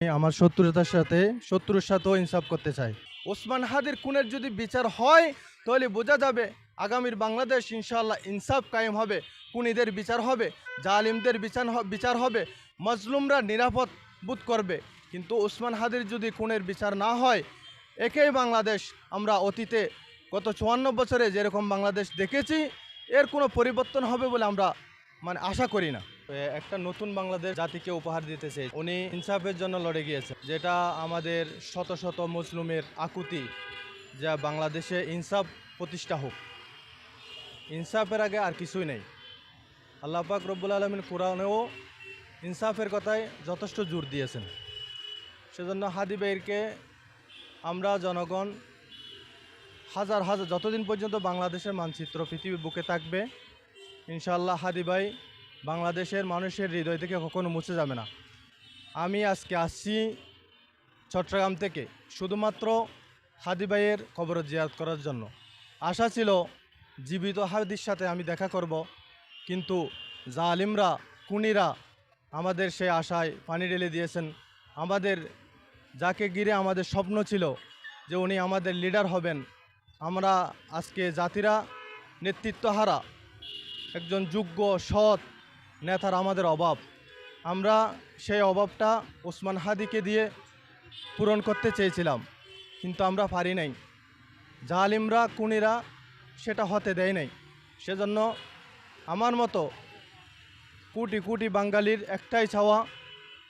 আমার শত্রুর সাথেও ইনসাফ করতে চাই। ওসমান হাদির খুনের যদি বিচার হয় তাহলে বোঝা যাবে আগামীর বাংলাদেশ ইনশাআল্লাহ ইনসাফ কায়েম হবে, খুনিদের বিচার হবে, জালিমদের বিচার হবে, মজলুমরা নিরাপদ বোধ করবে। কিন্তু ওসমান হাদির যদি খুনের বিচার না হয়, একই বাংলাদেশ আমরা অতীতে গত ৫৪ বছরে যেরকম বাংলাদেশ দেখেছি, এর কোনো পরিবর্তন হবে বলে আমরা আশা করি না। একটা নতুন বাংলাদেশ জাতিকে উপহার দিতে চেয়ে উনি ইনসাফের জন্য লড়ে গিয়েছে, যেটা আমাদের শত শত মুসলিমের আকুতি, যা বাংলাদেশে ইনসাফ প্রতিষ্ঠা হোক। ইনসাফের আগে আর কিছুই নেই। আল্লাহ পাক রব্বুল আলামিন কোরআনেও ইনসাফের কথায় যথেষ্ট জোর দিয়েছেন। সেজন্য হাদি ভাইকে আমরা জনগণ হাজার হাজার যতদিন পর্যন্ত বাংলাদেশের মানচিত্র পৃথিবীর বুকে থাকবে, ইনশাআল্লাহ হাদি ভাই বাংলাদেশের মানুষের হৃদয় থেকে কখনো মুছে যাবে না। আমি আজকে আসছি চট্টগ্রাম থেকে শুধুমাত্র হাদি ভাইয়ের কবর জিয়ারত করার জন্য। আশা ছিল জীবিত হাদির সাথে আমি দেখা করব, কিন্তু জালিমরা, খুনিরা আমাদের সেই আশায় পানি ঢেলে দিয়েছেন। আমাদের যাকে ঘিরে আমাদের স্বপ্ন ছিল যে উনি আমাদের লিডার হবেন, আমরা আজকে জাতিরা নেতৃত্বহারা, একজন যোগ্য সৎ নেতার আমাদের অভাব। আমরা সেই অভাবটা ওসমান হাদিকে দিয়ে পূরণ করতে চেয়েছিলাম, কিন্তু আমরা পারি নাই। জালিমরা, খুনিরা সেটা হতে দেয় নাই। সেজন্য আমার মতো কোটি কোটি বাঙালির একটাই চাওয়া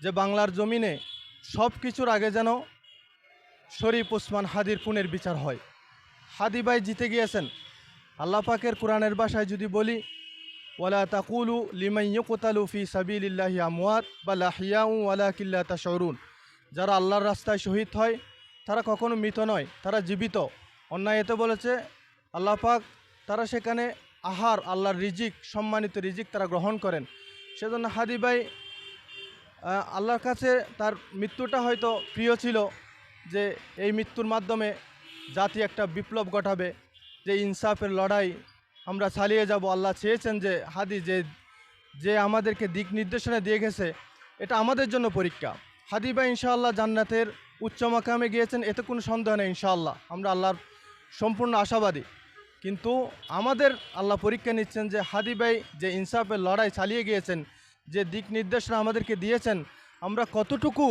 যে বাংলার জমিনে সব কিছুর আগে যেন শরীফ ওসমান হাদির খুনের বিচার হয়। হাদি ভাই জিতে গিয়েছেন। আল্লাহ পাকের কোরআনের ভাষায় যদি বলি, ওয়ালা তাকুলু লিমান ইউকতালু ফি সাবিলিল্লাহি আমওয়াত বাল আহইয়াউ ওয়ালাকিন লা তাশউরুন। যারা আল্লাহর রাস্তায় শহীদ হয় তারা কখনো মৃত নয়, তারা জীবিত। অন্যায় এতে বলেছে আল্লাহ পাক, তারা সেখানে আহার, আল্লাহর রিজিক, সম্মানিত রিজিক তারা গ্রহণ করেন। সেজন্য হাদি ভাই আল্লাহর কাছে তার মৃত্যুটা হয়তো প্রিয় ছিল, যে এই মৃত্যুর মাধ্যমে জাতি একটা বিপ্লব ঘটাবে, যে ইনসাফের লড়াই আমরা চালিয়ে যাব। আল্লাহ চেয়েছেন যে হাদি যে আমাদেরকে দিক নির্দেশনা দিয়ে গেছে, এটা আমাদের জন্য পরীক্ষা। হাদি ভাই ইনশাআল্লাহ জান্নাতের উচ্চ মাকামে গিয়েছেন, এতে কোনো সন্দেহ নেই। ইনশাআল্লাহ আমরা আল্লাহর সম্পূর্ণ আশাবাদী। কিন্তু আমাদের আল্লাহ পরীক্ষা নিচ্ছেন যে হাদি ভাই যে ইনসাফের লড়াই চালিয়ে গিয়েছেন, যে দিক নির্দেশনা আমাদেরকে দিয়েছেন, আমরা কতটুকু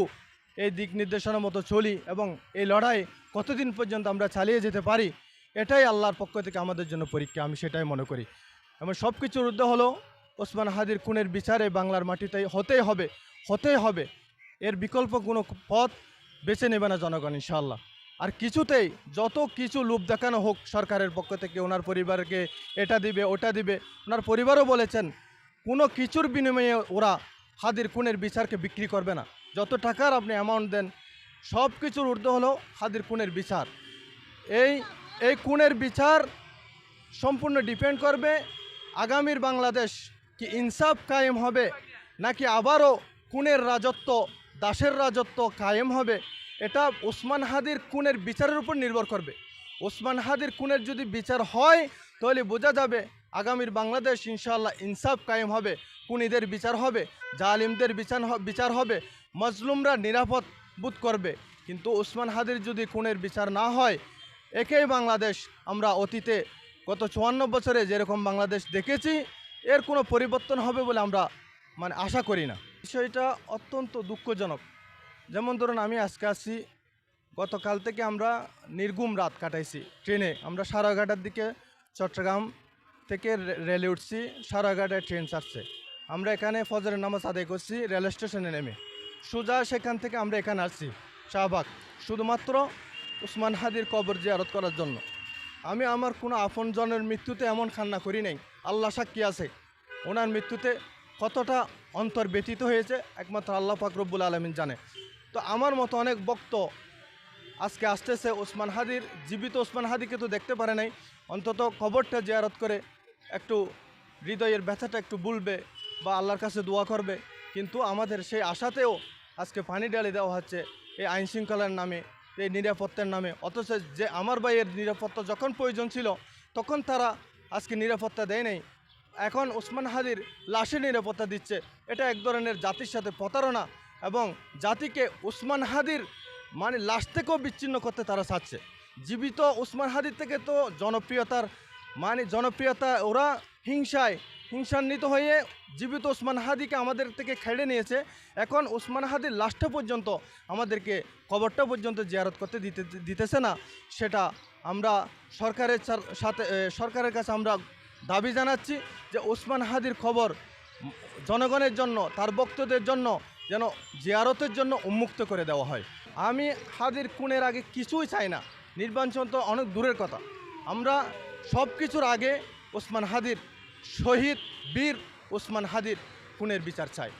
এই দিক নির্দেশনার মতো চলি এবং এই লড়াই কতদিন পর্যন্ত আমরা চালিয়ে যেতে পারি, এটাই আল্লাহর পক্ষ থেকে আমাদের জন্য পরীক্ষা, আমি সেটাই মনে করি। এবং সব কিছুর ঊর্ধ্বে হলো ওসমান হাদির খুনের বিচারে বাংলার মাটিতে হতেই হবে। এর বিকল্প কোনো পথ বেছে নেবে না জনগণ ইনশাআল্লাহ। আর কিছুতেই যত কিছু লোভ দেখানো হোক সরকারের পক্ষ থেকে, ওনার পরিবারকে এটা দিবে ওটা দিবে, ওনার পরিবারও বলেছেন কোনো কিছুর বিনিময়ে ওরা হাদির খুনের বিচারকে বিক্রি করবে না। যত টাকার আপনি অ্যামাউন্ট দেন, সব কিছুর ঊর্ধ্বে হলো হাদির খুনের বিচার। এই খুনের বিচার সম্পূর্ণ ডিপেন্ড করবে আগামীর বাংলাদেশ কি ইনসাফ কায়েম হবে, নাকি আবারও খুনের রাজত্ব, দাসের রাজত্ব কায়েম হবে। এটা ওসমান হাদির খুনের বিচারের উপর নির্ভর করবে। ওসমান হাদির খুনের যদি বিচার হয় তাহলে বোঝা যাবে আগামীর বাংলাদেশ ইনশাআল্লাহ ইনসাফ কায়েম হবে, খুনিদের বিচার হবে, জালিমদের বিচার হবে, মজলুমরা নিরাপদ বোধ করবে। কিন্তু ওসমান হাদির যদি খুনের বিচার না হয়, একই বাংলাদেশ আমরা অতীতে গত ৫৪ বছরে যেরকম বাংলাদেশ দেখেছি, এর কোনো পরিবর্তন হবে বলে আমরা আশা করি না। বিষয়টা অত্যন্ত দুঃখজনক। যেমন ধরুন, আমি আজকে আসছি, গতকাল থেকে আমরা নির্ঘুম রাত কাটাইছি ট্রেনে। আমরা সারাঘাটার দিকে চট্টগ্রাম থেকে রেলে উঠছি, সারাঘাটায় ট্রেন ছাড়ছে। আমরা এখানে ফজরের নামাজ আদায় করছি রেল স্টেশনে নেমে, সোজা সেখান থেকে আমরা এখানে আসছি শাহবাগ, শুধুমাত্র ওসমান হাদির কবর জিয়ারত করার জন্য। আমি আমার কোনো আপনজনের মৃত্যুতে এমন কান্না করি নাই। আল্লাহ সাক্ষী আছে, ওনার মৃত্যুতে কতটা অন্তর ব্যথিত হয়েছে একমাত্র আল্লাহ পাক রব্বুল আলামিন জানে। তো আমার মতো অনেক ভক্ত আজকে আসতেছে ওসমান হাদির, জীবিত ওসমান হাদিকে তো দেখতে পারে নাই, অন্তত কবরটা জিয়ারত করে একটু হৃদয়ের ব্যথাটা একটু ভুলবে বা আল্লাহর কাছে দোয়া করবে। কিন্তু আমাদের সেই আশাতেও আজকে পানি ঢেলে দেওয়া হচ্ছে এই আইনশৃঙ্খলার নামে, এই নিরাপত্তার নামে। অথচ যে আমার ভাইয়ের নিরাপত্তা যখন প্রয়োজন ছিল তখন তারা আজকে নিরাপত্তা দেয় নাই, এখন ওসমান হাদির লাশের নিরাপত্তা দিচ্ছে। এটা এক ধরনের জাতির সাথে প্রতারণা, এবং জাতিকে ওসমান হাদির মানে লাশ থেকেও বিচ্ছিন্ন করতে তারা চাচ্ছে। জীবিত ওসমান হাদির থেকে তো জনপ্রিয়তা ওরা হিংসান্বিত হয়ে জীবিত ওসমান হাদিকে আমাদের থেকে খেড়ে নিয়েছে। এখন ওসমান হাদির লাশটা পর্যন্ত আমাদেরকে কবরটা পর্যন্ত জিয়ারত করতে দিতেছে না। সেটা আমরা সরকারের কাছে আমরা দাবি জানাচ্ছি যে ওসমান হাদির খবর জনগণের জন্য, তার ভক্তদের জন্য যেন জিয়ারতের জন্য উন্মুক্ত করে দেওয়া হয়। আমি হাদির খুনের আগে কিছুই চাই না, নির্বাচন তো অনেক দূরের কথা। আমরা সব কিছুর আগে ওসমান হাদির, শহীদ বীর ওসমান হাদির খুনের বিচার চাই।